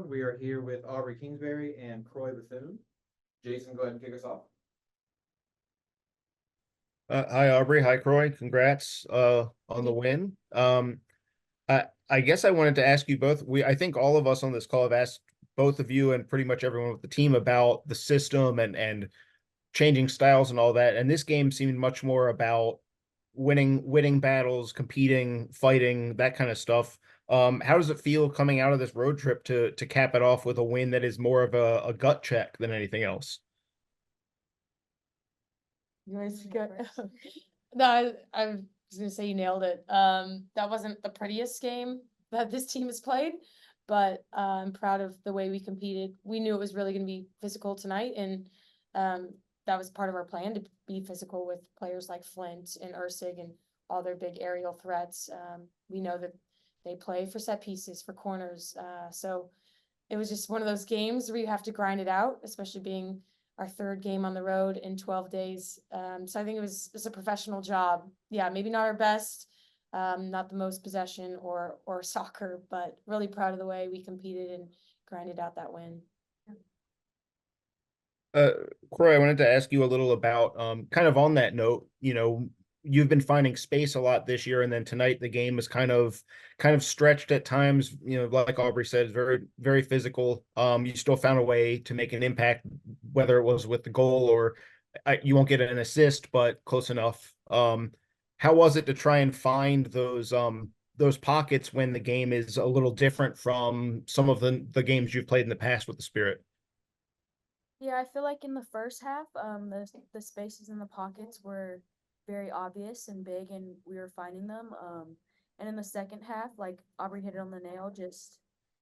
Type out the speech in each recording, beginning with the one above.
round. We are here with Aubrey Kingsbury and Croix Bethune. Jason, go ahead and kick us off. Hi, Aubrey. Hi, Croix. Congrats on the win. I guess I wanted to ask you both. I think all of us on this call have asked both of you and pretty much everyone with the team about the system and changing styles and all that. And this game seemed much more about winning battles, competing, fighting, that kind of stuff. How does it feel coming out of this road trip to cap it off with a win that is more of a gut check than anything else? You want to go? No, I was gonna say you nailed it. That wasn't the prettiest game that this team has played, but I'm proud of the way we competed. We knew it was really gonna be physical tonight, and that was part of our plan, to be physical with players like Flint and Ursig and all their big aerial threats. We know that they play for set pieces, for corners. So it was just one of those games where you have to grind it out, especially being our third game on the road in 12 days. So I think it was a professional job. Yeah, maybe not our best, not the most possession or soccer, but really proud of the way we competed and grinded out that win. Croy, I wanted to ask you a little about kind of on that note, you've been finding space a lot this year, and then tonight the game was kind of stretched at times, like Aubrey said, very, very physical. You still found a way to make an impact, whether it was with the goal or you won't get an assist, but close enough. How was it to try and find those pockets when the game is a little different from some of the games you've played in the past with the Spirit? Yeah, I feel like in the first half, the spaces in the pockets were very obvious and big, and we were finding them. And in the second half, like Aubrey hit it on the nail, just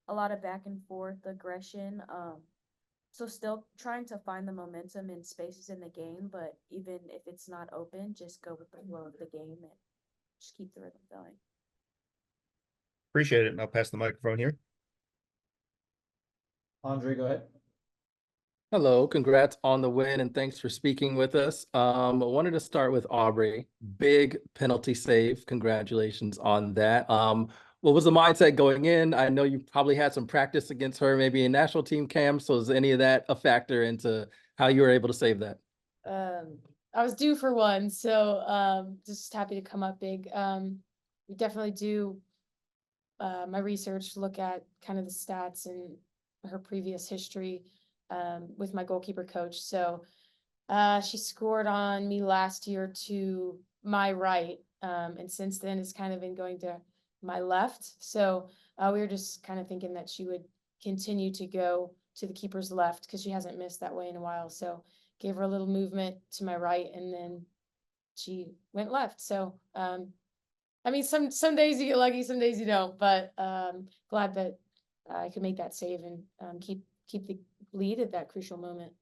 a lot of back and forth aggression. So still trying to find the momentum in spaces in the game, but even if it's not open, just go with the flow of the game and just keep the rhythm going. Appreciate it. And I'll pass the microphone here. Andre, go ahead. Hello, congrats on the win and thanks for speaking with us. I wanted to start with Aubrey. Big penalty save. Congratulations on that. What was the mindset going in? I know you probably had some practice against her, maybe in national team camps. So is any of that a factor into how you were able to save that? I was due for one, so just happy to come up big. We definitely do my research, look at kind of the stats and her previous history with my goalkeeper coach. So she scored on me last year to my right, and since then it's kind of been going to my left. So we were just kind of thinking that she would continue to go to the keeper's left because she hasn't missed that way in a while. So gave her a little movement to my right, and then she went left. So I mean, some days you get lucky, some days you don't, but glad that I could make that save and keep the lead at that crucial moment.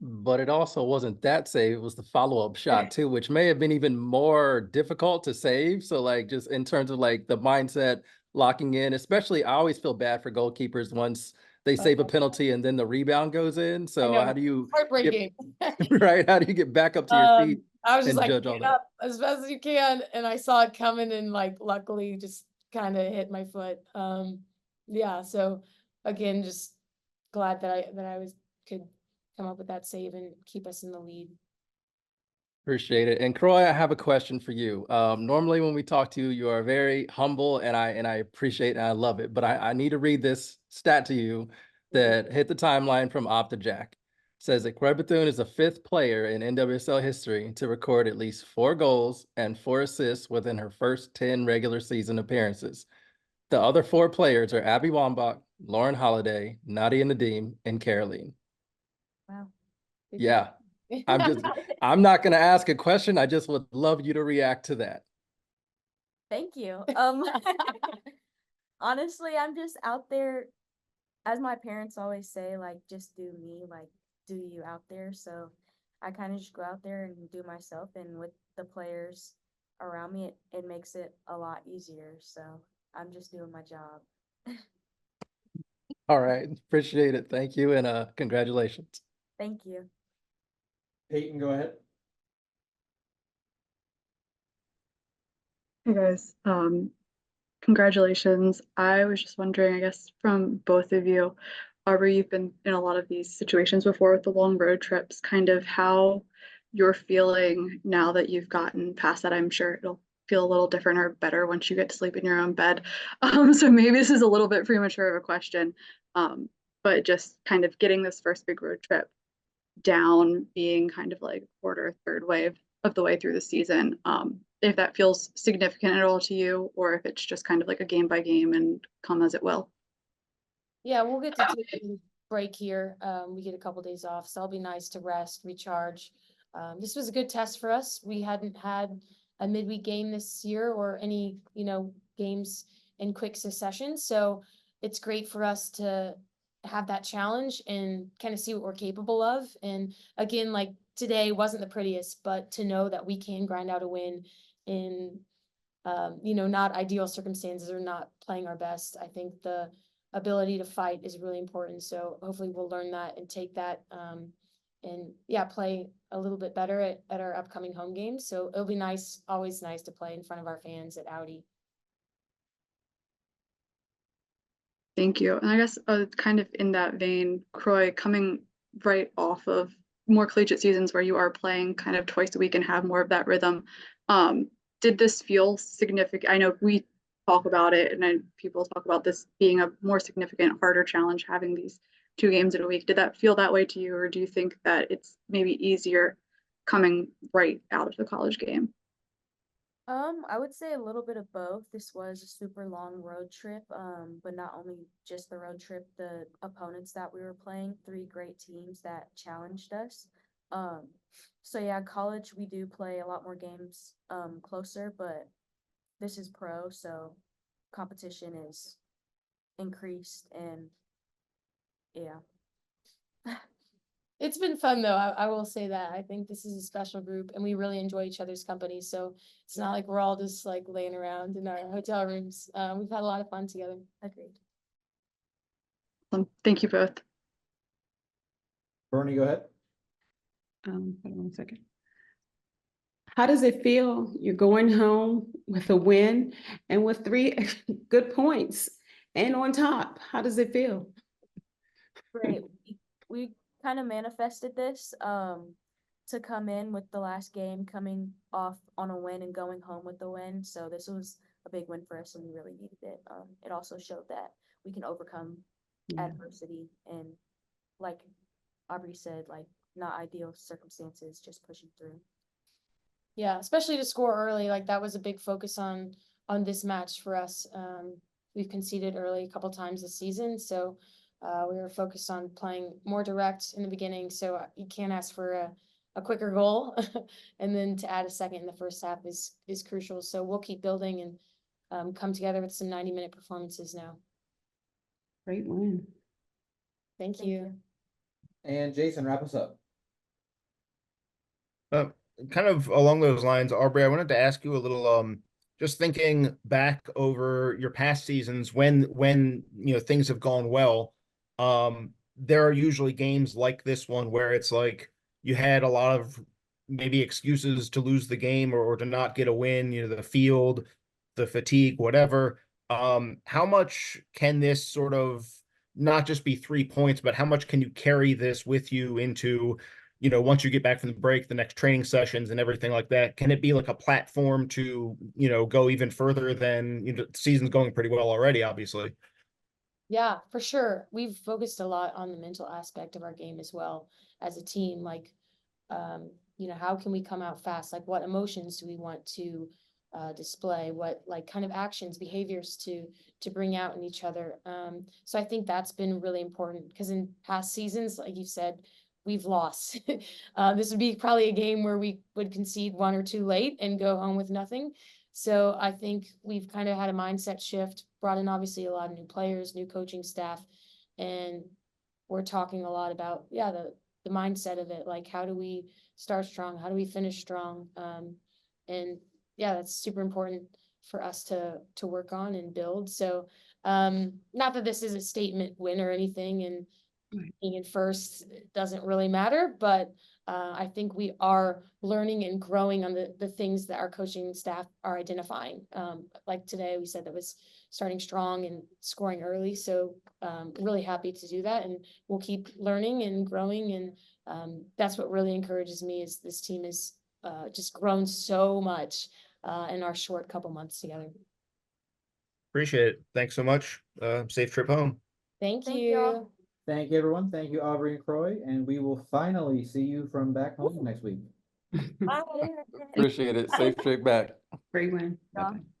But it also wasn't that save, it was the follow-up shot too, which may have been even more difficult to save. So like just in terms of like the mindset locking in, especially I always feel bad for goalkeepers once they save a penalty and then the rebound goes in. So how do you heartbreaking right? How do you get back up to your feet? I was just and like, judge all get that? up as fast as you can, and I saw it coming, and like luckily just kind of hit my foot. Yeah, so again, just glad that I could come up with that save and keep us in the lead. Appreciate it. And Croy, I have a question for you. Normally when we talk to you, you are very humble and I appreciate and I love it, but I need to read this stat to you that hit the timeline from OptaJack. It says that Croix Bethune is the 5th player in NWSL history to record at least 4 goals and 4 assists within her first 10 regular season appearances. The other 4 players are Abby Wambach, Lauren Holiday, Nadia Nadim, and Caroline. Wow. Yeah. I'm not going to ask a question. I just would love you to react to that. Thank you. Honestly, I'm just out there, as my parents always say, like, just do me, like, do you out there. So I kind of just go out there and do myself, and with the players around me, it makes it a lot easier. So I'm just doing my job. All right. Appreciate it. Thank you. And congratulations. Thank you. Peyton, go ahead. Hey guys, Congratulations. I was just wondering, I guess, from both of you, Aubrey, you've been in a lot of these situations before with the long road trips, kind of how you're feeling now that you've gotten past that. I'm sure it'll feel a little different or better once you get to sleep in your own bed. So maybe this is a little bit premature of a question, but just kind of getting this first big road trip down, being kind of like quarter, third wave of the way through the season. If that feels significant at all to you, or if it's just kind of like a game by game and come as it will. Yeah, we'll get to take a break here. We get a couple days off, so it'll be nice to rest, recharge. This was a good test for us. We hadn't had a midweek game this year or any, games in quick succession. So it's great for us to have that challenge and kind of see what we're capable of. And again, like today wasn't the prettiest, but to know that we can grind out a win in, not ideal circumstances or not playing our best. I think the ability to fight is really important. So hopefully we'll learn that and take that, and play a little bit better at our upcoming home games. So it'll be nice, always nice to play in front of our fans at Audi. Thank you. And I guess kind of in that vein, Croix, coming right off of more collegiate seasons where you are playing kind of twice a week and have more of that rhythm, did this feel significant? I know we talk about it and people talk about this being a more significant, harder challenge having these 2 games in a week. Did that feel that way to you, or do you think that it's maybe easier coming right out of the college game? I would say a little bit of both. This was a super long road trip, but not only just the road trip, the opponents that we were playing, 3 great teams that challenged us. So yeah, college we do play a lot more games closer, but this is pro, so competition is increased and yeah. It's been fun though. I will say that. I think this is a special group and we really enjoy each other's company. So it's not like we're all just like laying around in our hotel rooms. We've had a lot of fun together. Agreed. Thank you both. Bernie, go ahead. Hold on 1 second. How does it feel? You're going home with a win and with 3 good points and on top. How does it feel? Great. We kind of manifested this to come in with the last game coming off on a win and going home with the win. So this was a big win for us and we really needed it. It also showed that we can overcome adversity and, like Aubrey said, like not ideal circumstances, just pushing through. Yeah, especially to score early. Like that was a big focus on this match for us. We've conceded early a couple times this season, so we were focused on playing more direct in the beginning. So you can't ask for a quicker goal, and then to add a second in the first half is crucial. So we'll keep building and come together with some 90-minute performances now. Great win. Thank you. And Jason, wrap us up. Kind of along those lines, Aubrey, I wanted to ask you a little, just thinking back over your past seasons when things have gone well, there are usually games like this one where it's like you had a lot of maybe excuses to lose the game or to not get a win, the field, the fatigue, whatever. How much can this sort of not just be 3 points, but how much can you carry this with you into once you get back from the break, the next training sessions and everything like that? Can it be like a platform to, go even further than, the season's going pretty well already, obviously? Yeah, for sure. We've focused a lot on the mental aspect of our game as well as a team. Like, how can we come out fast? Like, what emotions do we want to display? What like kind of actions, behaviors to bring out in each other? So I think that's been really important because in past seasons, like you said, we've lost. This would be probably a game where we would concede 1 or 2 late and go home with nothing. So I think we've kind of had a mindset shift, brought in obviously a lot of new players, new coaching staff, and we're talking a lot about, the mindset of it. Like, how do we start strong? How do we finish strong? And that's super important for us to work on and build. So not that this is a statement win or anything, and being in first doesn't really matter, but I think we are learning and growing on the things that our coaching staff are identifying. Like today, we said that was starting strong and scoring early, so really happy to do that, and we'll keep learning and growing, and that's what really encourages me is this team is just grown so much in our short couple months together. Appreciate it. Thanks so much. Safe trip home. Thank Thank you. y'all. Thank you, everyone. Thank you, Aubrey and Croix, and we will finally see you from back home next week. Bye. Appreciate it. Safe trip back. Great win. Yeah. Bye-bye.